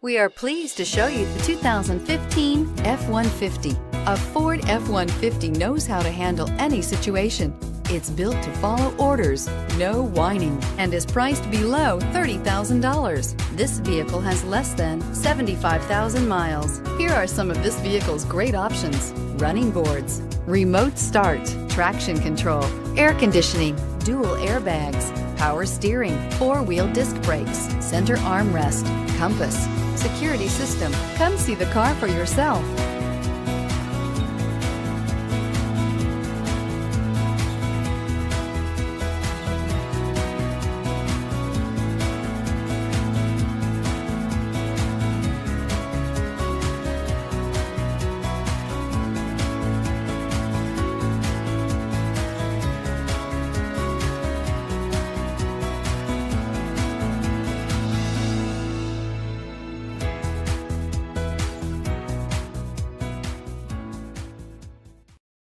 We are pleased to show you the 2015 F-150. A Ford F-150 knows how to handle any situation. It's built to follow orders, no whining, and is priced below $30,000. This vehicle has less than 75,000 miles. Here are some of this vehicle's great options: running boards, remote start, traction control, air conditioning, dual airbags, power steering, four-wheel disc brakes, center armrest, compass, security system. Come see the car for yourself.